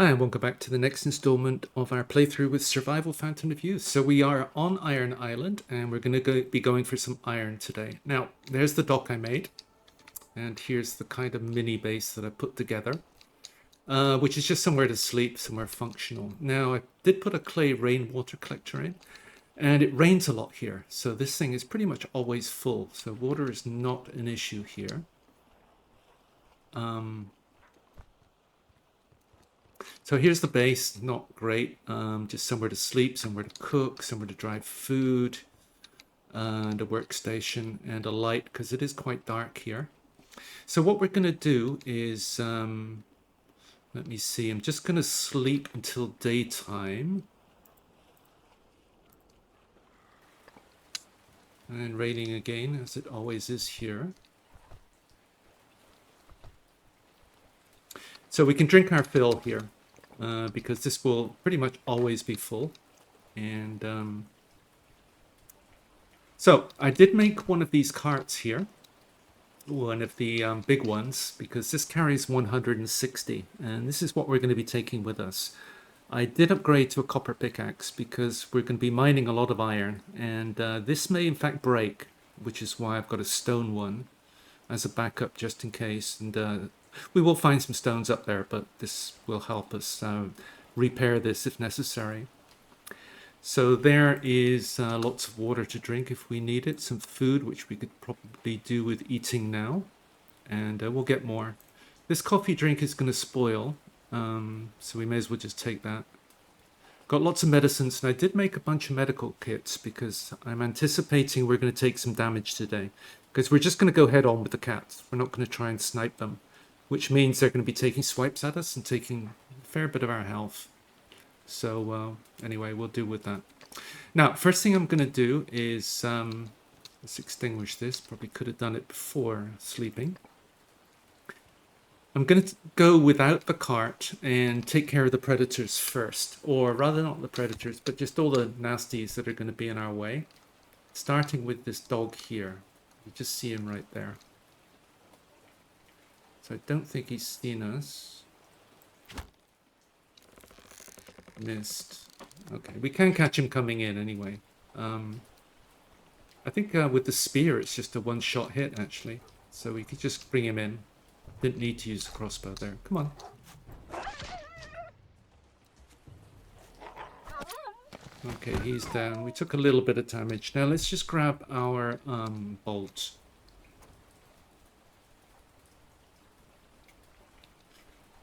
Hi, and welcome back to the next installment of our playthrough with Survival Fountain of Youth. So we are on Iron Island, and we're going to be going for some iron today. Now, there's the dock I made, and here's the kind of mini base that I put together, which is just somewhere to sleep, somewhere functional. Now, I did put a clay rainwater collector in, and it rains a lot here, so this thing is pretty much always full, so water is not an issue here. So here's the base, not great, just somewhere to sleep, somewhere to cook, somewhere to dry food, and a workstation and a light because it is quite dark here. So what we're going to do is, let me see, I'm just going to sleep until daytime. And raining again, as it always is here. So we can drink our fill here, because this will pretty much always be full. And so I did make one of these carts here, one of the big ones, because this carries 160, and this is what we're going to be taking with us. I did upgrade to a copper pickaxe because we're going to be mining a lot of iron, and this may in fact break, which is why I've got a stone one as a backup just in case. And we will find some stones up there, but this will help us repair this if necessary. So there is lots of water to drink if we need it, some food, which we could probably do with eating now, and we'll get more. This coffee drink is going to spoil, so we may as well just take that. Got lots of medicines, and I did make a bunch of medical kits because I'm anticipating we're going to take some damage today, because we're just going to go head on with the cats. We're not going to try and snipe them, which means they're going to be taking swipes at us and taking a fair bit of our health. So anyway, we'll deal with that. Now, first thing I'm going to do is, let's extinguish this. Probably could have done it before sleeping. I'm going to go without the cart and take care of the predators first. Or rather, not the predators, but just all the nasties that are going to be in our way. Starting with this dog here. You just see him right there. So I don't think he's seen us. Missed. Okay, we can catch him coming in anyway. I think with the spear it's just a one-shot hit actually. So we could just bring him in. Didn't need to use the crossbow there. Come on. Okay, he's down. We took a little bit of damage. Now let's just grab our bolt.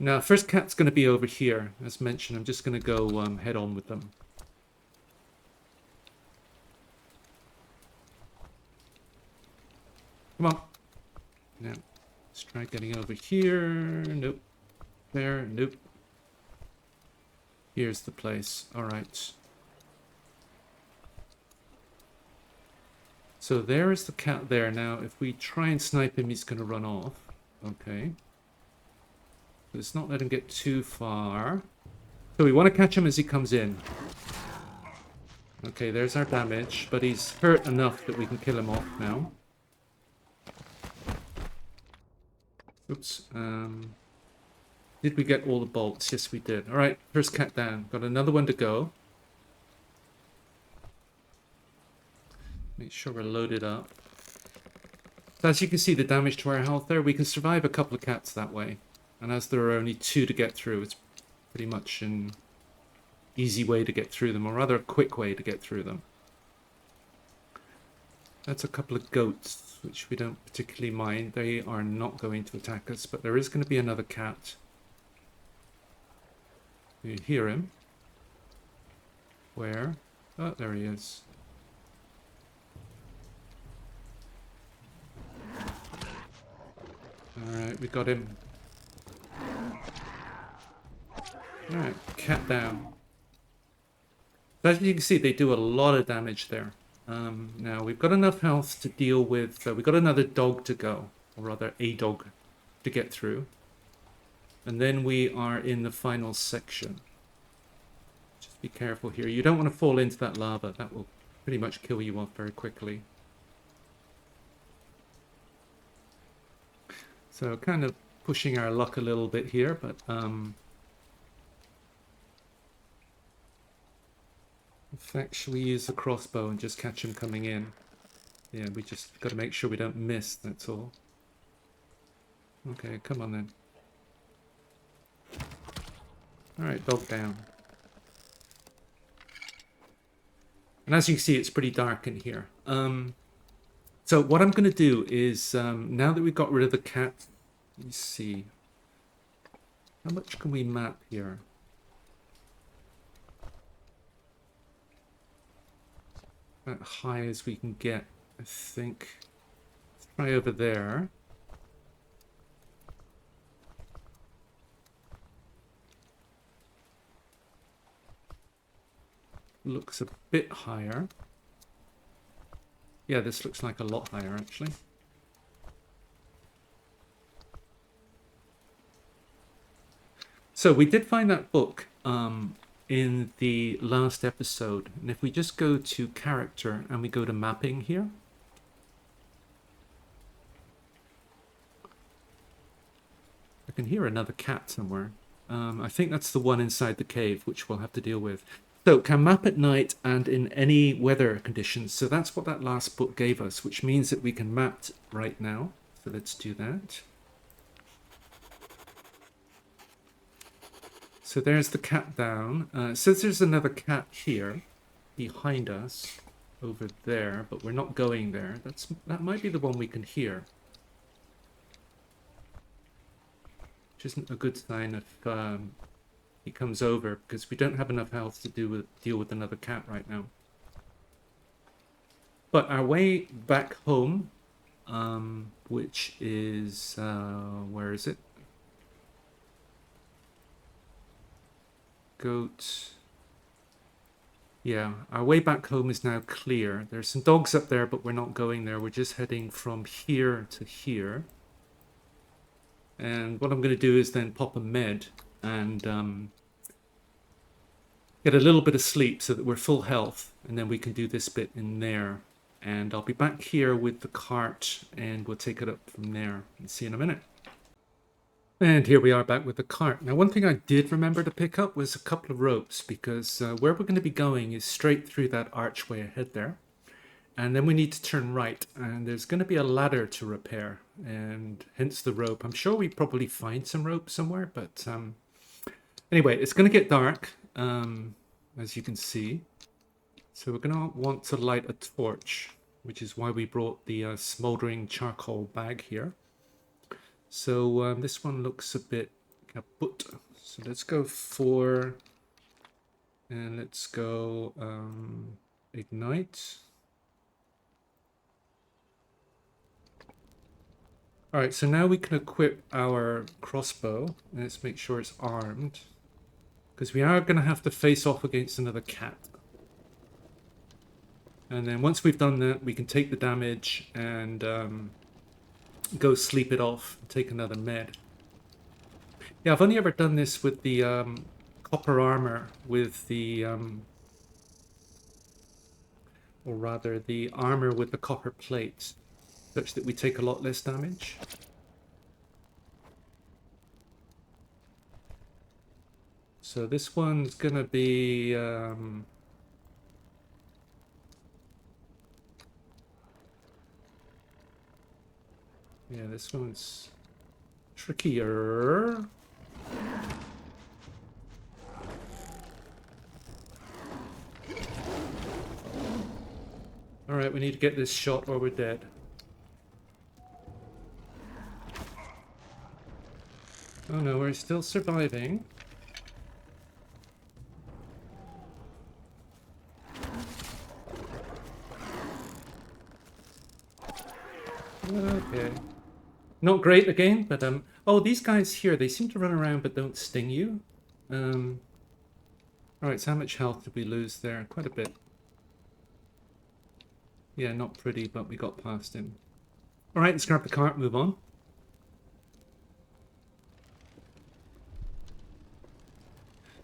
Now, first cat's going to be over here. As mentioned, I'm just going to go head on with them. Come on. Now, let's try getting over here. Nope. There. Nope. Here's the place. All right. So there is the cat there. Now, if we try and snipe him, he's going to run off. Okay. Let's not let him get too far. So we want to catch him as he comes in. Okay, there's our damage, but he's hurt enough that we can kill him off now. Oops. Did we get all the bolts? Yes, we did. All right, first cat down. Got another one to go. Make sure we're loaded up. So as you can see, the damage to our health there, we can survive a couple of cats that way. And as there are only two to get through, it's pretty much an easy way to get through them, or rather a quick way to get through them. That's a couple of goats, which we don't particularly mind. They are not going to attack us, but there is going to be another cat. You hear him. Where? Oh, there he is. Alright, we got him. Alright, cat down. As you can see, they do a lot of damage there. Now, we've got enough health to deal with... we've got another dog to go. Or rather, a dog to get through. And then we are in the final section. Just be careful here. You don't want to fall into that lava. That will pretty much kill you off very quickly. So kind of pushing our luck a little bit here, but fact, should we use the crossbow and just catch him coming in? Yeah, we just got to make sure we don't miss, that's all. Okay, come on then. Alright, dog down. And as you can see, it's pretty dark in here. So what I'm going to do is, now that we've got rid of the cat, let me see. How much can we map here? About high as we can get, I think. Let's try over there. Looks a bit higher. Yeah, this looks like a lot higher, actually. So we did find that book in the last episode. And if we just go to character and we go to mapping here. I can hear another cat somewhere. I think that's the one inside the cave, which we'll have to deal with. So can map at night and in any weather conditions. So that's what that last book gave us, which means that we can map right now. So let's do that. So there's the cat down. It says there's another cat here behind us over there, but we're not going there. That might be the one we can hear. Which isn't a good sign if he comes over, because we don't have enough health to deal with another cat right now. But our way back home, which is, where is it? Goat. Yeah, our way back home is now clear. There's some dogs up there, but we're not going there. We're just heading from here to here. And what I'm going to do is then pop a med and get a little bit of sleep so that we're full health, and then we can do this bit in there. And I'll be back here with the cart and we'll take it up from there. And see you in a minute. And here we are back with the cart. Now, one thing I did remember to pick up was a couple of ropes, because where we're going to be going is straight through that archway ahead there. And then we need to turn right, and there's going to be a ladder to repair, and hence the rope. I'm sure we probably find some rope somewhere, but anyway, it's going to get dark, as you can see. So we're going to want to light a torch, which is why we brought the smoldering charcoal bag here. So this one looks a bit kaput. So let's go 4, and let's go ignite. All right, so now we can equip our crossbow. Let's make sure it's armed, because we are going to have to face off against another cat. And then once we've done that, we can take the damage and go sleep it off and take another med. Yeah, I've only ever done this with the copper armor, with the, or rather the armor with the copper plate, such that we take a lot less damage. So this one's gonna be yeah, this one's trickier. All right, we need to get this shot or we're dead. Oh no, we're still surviving. Okay. Not great again, but oh, these guys here, they seem to run around but don't sting you. Alright, so how much health did we lose there? Quite a bit. Yeah, not pretty, but we got past him. Alright, let's grab the cart, move on.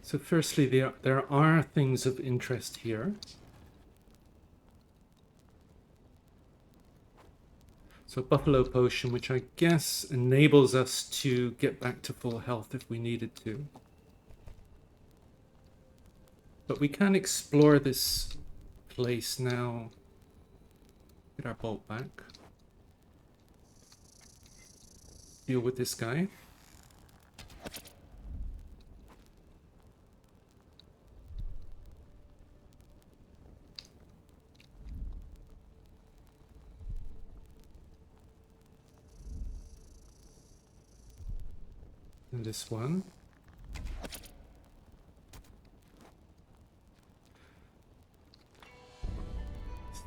So firstly, there are things of interest here. So Buffalo Potion, which I guess enables us to get back to full health if we needed to. But we can explore this place now. Get our bolt back. Deal with this guy. And this one.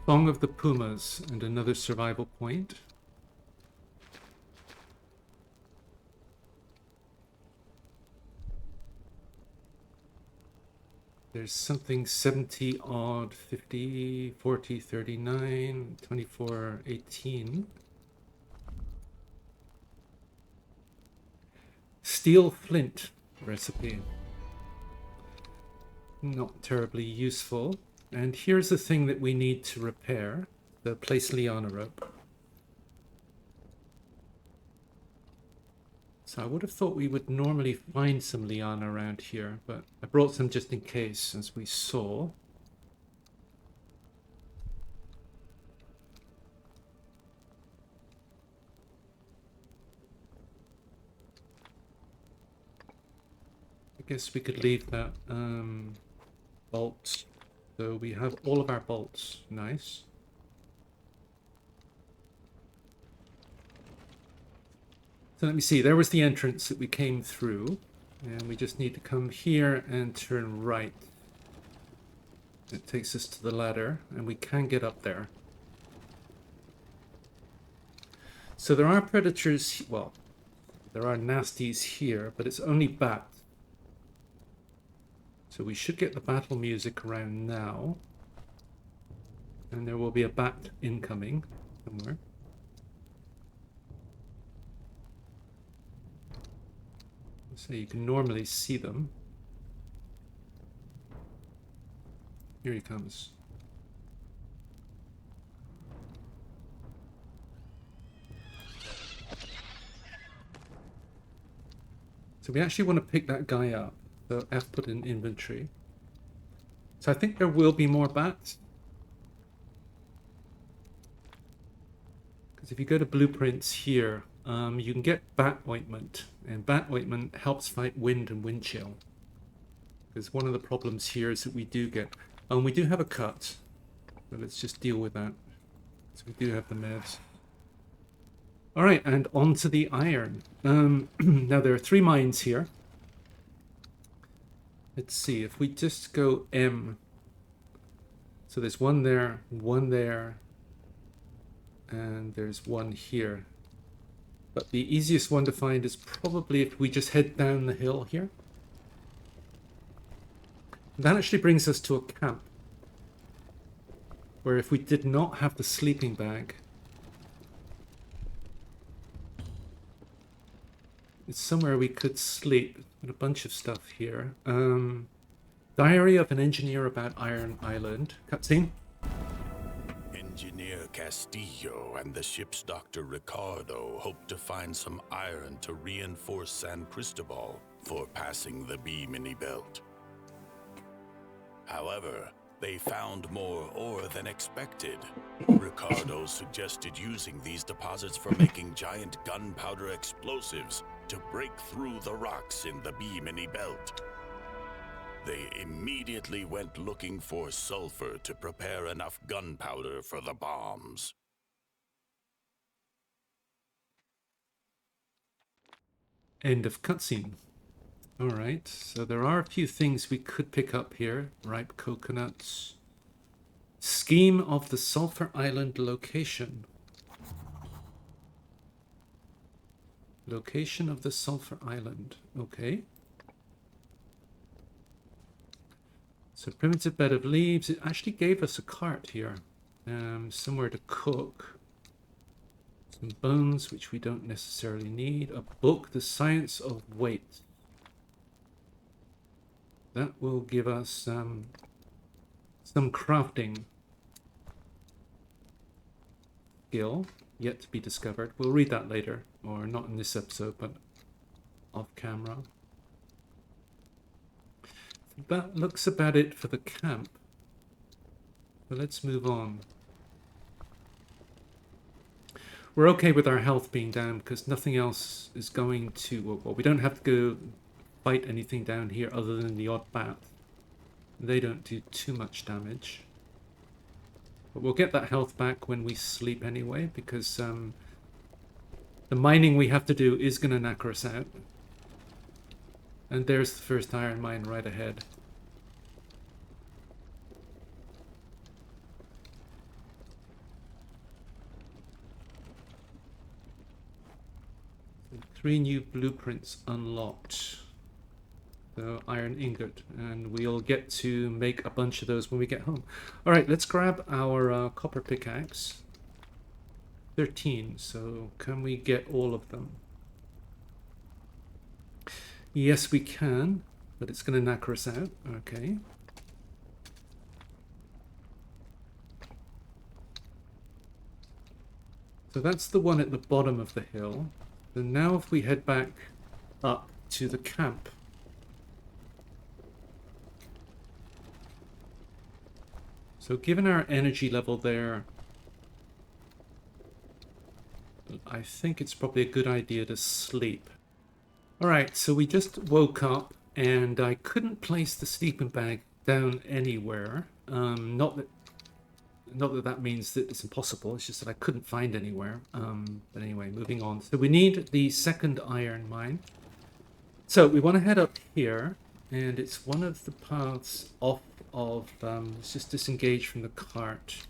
Song of the Pumas and another survival point. There's something 70 odd, 50, 40, 39, 24, 18. Steel flint recipe. Not terribly useful. And here's the thing that we need to repair, the place liana rope. So I would have thought we would normally find some liana around here, but I brought some just in case, as we saw. I guess we could leave that bolt. So we have all of our bolts. Nice. So let me see. There was the entrance that we came through. And we just need to come here and turn right. It takes us to the ladder, and we can get up there. So there are predators. Well, there are nasties here, but it's only bats. So we should get the battle music around now. And there will be a bat incoming somewhere. So you can normally see them. Here he comes. So we actually want to pick that guy up. So F put in inventory. So I think there will be more bats. Because if you go to blueprints here, you can get bat ointment. And bat ointment helps fight wind and wind chill. Because one of the problems here is that we do get... we do have a cut. But let's just deal with that. So we do have the meds. Alright, and on to the iron. Now there are 3 mines here. Let's see, if we just go M. So there's one there, and there's one here. But the easiest one to find is probably if we just head down the hill here. That actually brings us to a camp. Where if we did not have the sleeping bag, it's somewhere we could sleep. And a bunch of stuff here. Diary of an Engineer about Iron Island. Cutscene. Engineer Castillo and the ship's Dr. Ricardo hope to find some iron to reinforce San Cristobal for passing the Bimini Belt. However, they found more ore than expected. Ricardo suggested using these deposits for making giant gunpowder explosives to break through the rocks in the Bimini Belt. They immediately went looking for sulfur to prepare enough gunpowder for the bombs. End of cutscene. Alright, so there are a few things we could pick up here. Ripe coconuts. Scheme of the Sulfur Island location. Location of the Sulfur Island. Okay. So primitive bed of leaves. It actually gave us a cart here. Somewhere to cook. Some bones, which we don't necessarily need. A book, The Science of Weight. That will give us some crafting skill yet to be discovered. We'll read that later, or not in this episode, but off camera. that looks about it for the camp. So let's move on. We're okay with our health being down because nothing else is going to... Well, we don't have to go fight anything down here other than the odd bat. They don't do too much damage. But we'll get that health back when we sleep anyway, because the mining we have to do is going to knacker us out. And there's the first iron mine right ahead. So 3 new blueprints unlocked. So iron ingot, and we'll get to make a bunch of those when we get home. All right, let's grab our copper pickaxe. 13, so can we get all of them? Yes, we can, but it's going to knacker us out. Okay. So that's the one at the bottom of the hill. So now if we head back up to the camp. So given our energy level there, I think it's probably a good idea to sleep. Alright, so we just woke up and I couldn't place the sleeping bag down anywhere. Not that that means that it's impossible, it's just that I couldn't find anywhere. But anyway, moving on. So we need the second iron mine. So we want to head up here, and it's one of the paths off of... let's just disengage from the cart.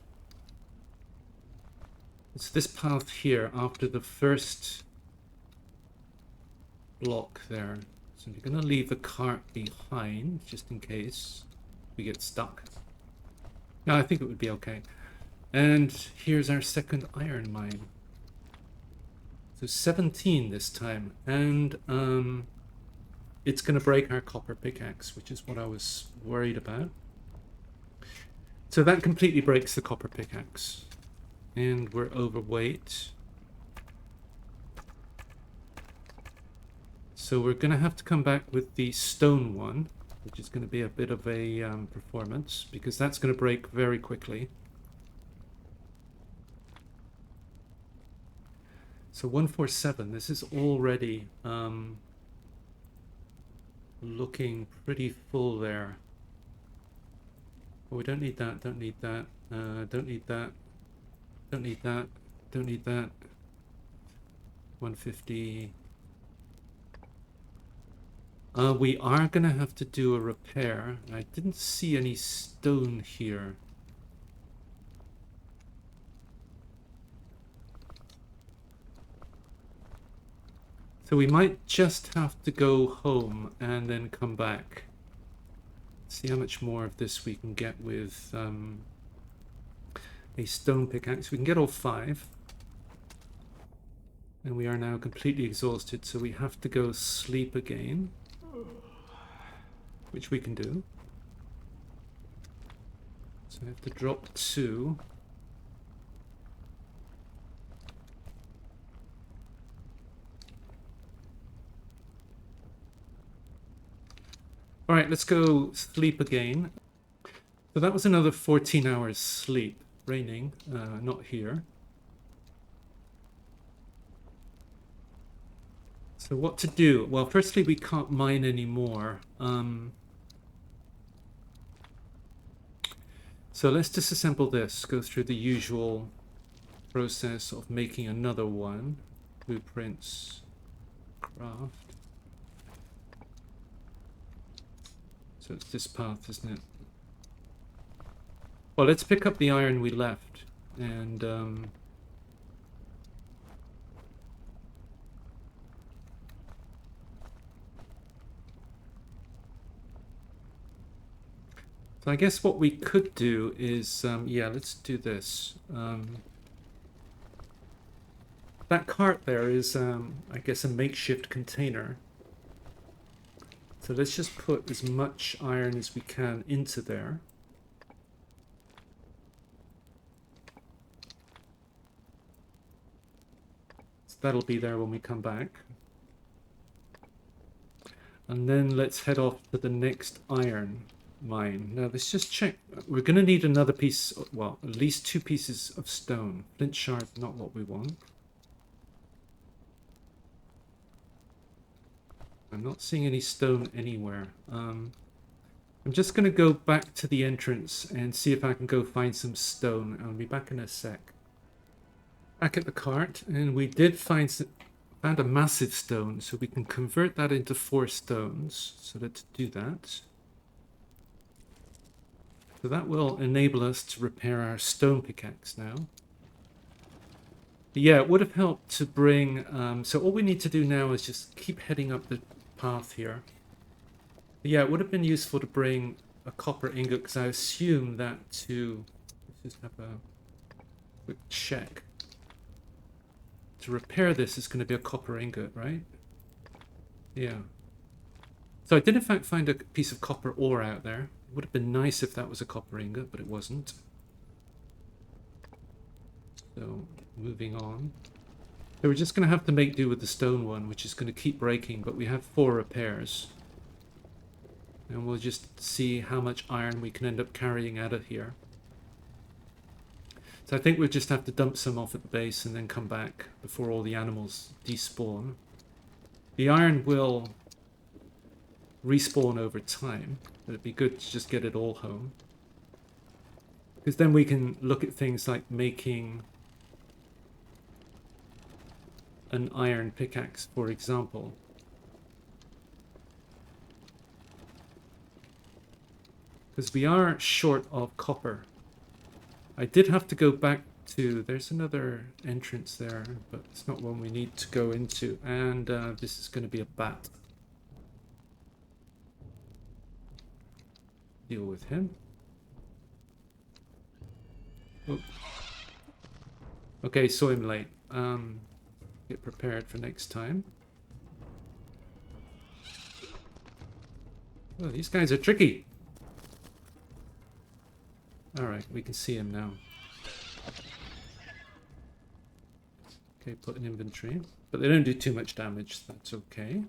It's this path here after the first block there. So we're going to leave the cart behind just in case we get stuck. No, I think it would be okay. And here's our second iron mine. So 17 this time. And it's going to break our copper pickaxe, which is what I was worried about. So that completely breaks the copper pickaxe. And we're overweight. So we're going to have to come back with the stone one, which is going to be a bit of a performance, because that's going to break very quickly. So 147, this is already looking pretty full there. Oh, we don't need that, don't need that, don't need that, don't need that, don't need that. 150. We are going to have to do a repair. I didn't see any stone here. So we might just have to go home and then come back. See how much more of this we can get with a stone pickaxe. We can get all 5. And we are now completely exhausted, so we have to go sleep again. Which we can do. So I have to drop 2. Alright, let's go sleep again. So that was another 14 hours sleep. Raining, not here. So what to do? Well, firstly, we can't mine anymore. So let's disassemble this. Go through the usual process of making another one. Blueprints. Craft. So it's this path, isn't it? Well, let's pick up the iron we left. And... so I guess what we could do is, yeah, let's do this. That cart there is, I guess, a makeshift container. So let's just put as much iron as we can into there. So that'll be there when we come back. And then let's head off to the next iron mine. Now let's just check. We're going to need another piece, well, at least 2 pieces of stone. Flint shard, not what we want. I'm not seeing any stone anywhere. I'm just going to go back to the entrance and see if I can go find some stone. I'll be back in a sec. Back at the cart, and we did found a massive stone, so we can convert that into 4 stones. So let's do that. So that will enable us to repair our stone pickaxe now. But yeah, it would have helped to bring... so all we need to do now is just keep heading up the path here. But yeah, it would have been useful to bring a copper ingot, because I assume that to... Let's just have a quick check. To repair this is going to be a copper ingot, right? Yeah. So I did in fact find a piece of copper ore out there. It would have been nice if that was a copper ingot, but it wasn't. So, moving on. So we're just going to have to make do with the stone one, which is going to keep breaking, but we have 4 repairs. And we'll just see how much iron we can end up carrying out of here. So I think we'll just have to dump some off at the base and then come back before all the animals despawn. The iron will respawn over time, but it'd be good to just get it all home. Because then we can look at things like making an iron pickaxe, for example. Because we are short of copper. I did have to go back to... There's another entrance there, but it's not one we need to go into. And this is going to be a bat. Deal with him. Oh. Okay, saw him late. Get prepared for next time. Oh, these guys are tricky. Alright, we can see him now. Okay, put in inventory. But they don't do too much damage, that's okay.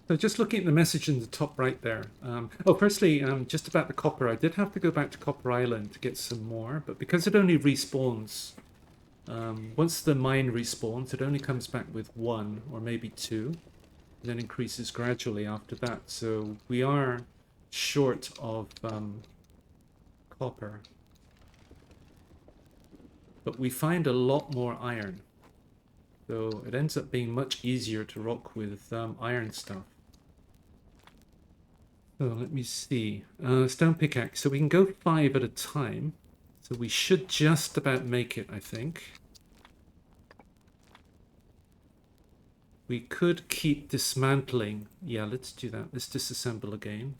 So just looking at the message in the top right there. Firstly, just about the copper. I did have to go back to Copper Island to get some more, but because it only respawns... once the mine respawns, it only comes back with 1 or maybe 2, and then increases gradually after that. So we are short of copper, but we find a lot more iron, so it ends up being much easier to rock with iron stuff. So let me see. Stone pickaxe. So we can go 5 at a time. So we should just about make it, I think. We could keep dismantling. Yeah, let's do that. Let's disassemble again.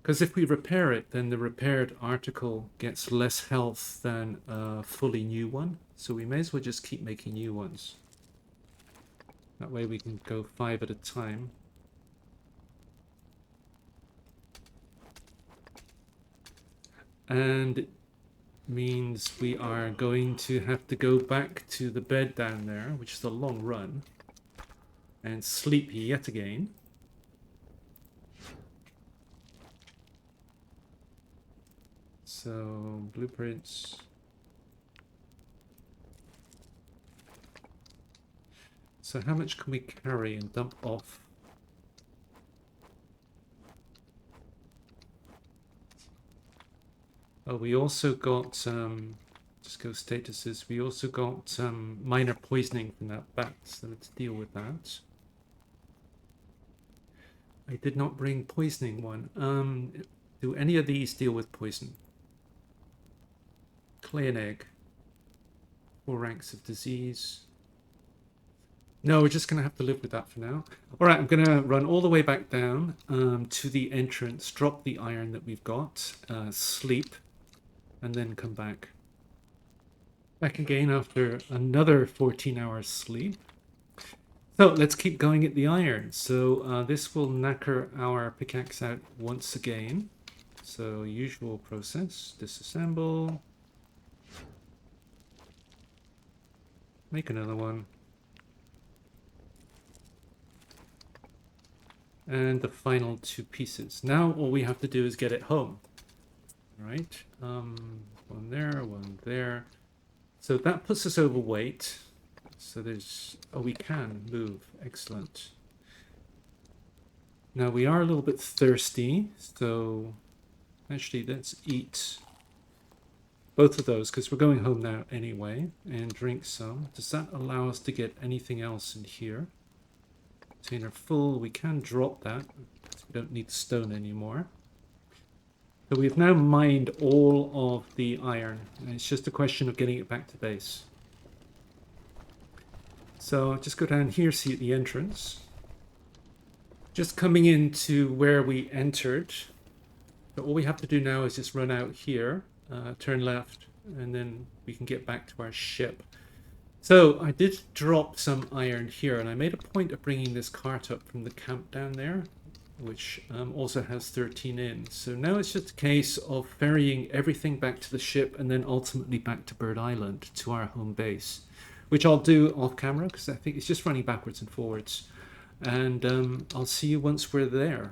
Because if we repair it, then the repaired article gets less health than a fully new one. So we may as well just keep making new ones. That way we can go 5 at a time. And it means we are going to have to go back to the bed down there, which is a long run, and sleep yet again. So, blueprints. So how much can we carry and dump off? Oh, we also got, just go statuses, we also got minor poisoning from that bat, so let's deal with that. I did not bring poisoning one. Do any of these deal with poison? Clay and egg. 4 ranks of disease. No, we're just going to have to live with that for now. Alright, I'm going to run all the way back down to the entrance, drop the iron that we've got, sleep, and then come back. Back again after another 14 hours sleep. So let's keep going at the iron. So this will knacker our pickaxe out once again. So usual process, disassemble. Make another one. And the final 2 pieces. Now all we have to do is get it home. Right? One there, one there. So that puts us overweight. So there's... Oh, we can move. Excellent. Now we are a little bit thirsty. So actually let's eat both of those because we're going home now anyway. And drink some. Does that allow us to get anything else in here? Container full. We can drop that. We don't need stone anymore. So we've now mined all of the iron. And it's just a question of getting it back to base. So just go down here, see at the entrance. Just coming into where we entered. So all we have to do now is just run out here, turn left, and then we can get back to our ship. So I did drop some iron here, and I made a point of bringing this cart up from the camp down there, which also has 13 in. So now it's just a case of ferrying everything back to the ship and then ultimately back to Bird Island, to our home base, which I'll do off camera because I think it's just running backwards and forwards. And I'll see you once we're there.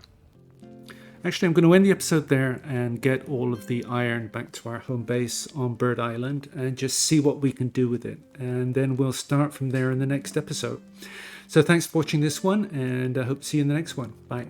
Actually, I'm going to end the episode there and get all of the iron back to our home base on Bird Island and just see what we can do with it. And then we'll start from there in the next episode. So thanks for watching this one, and I hope to see you in the next one. Bye.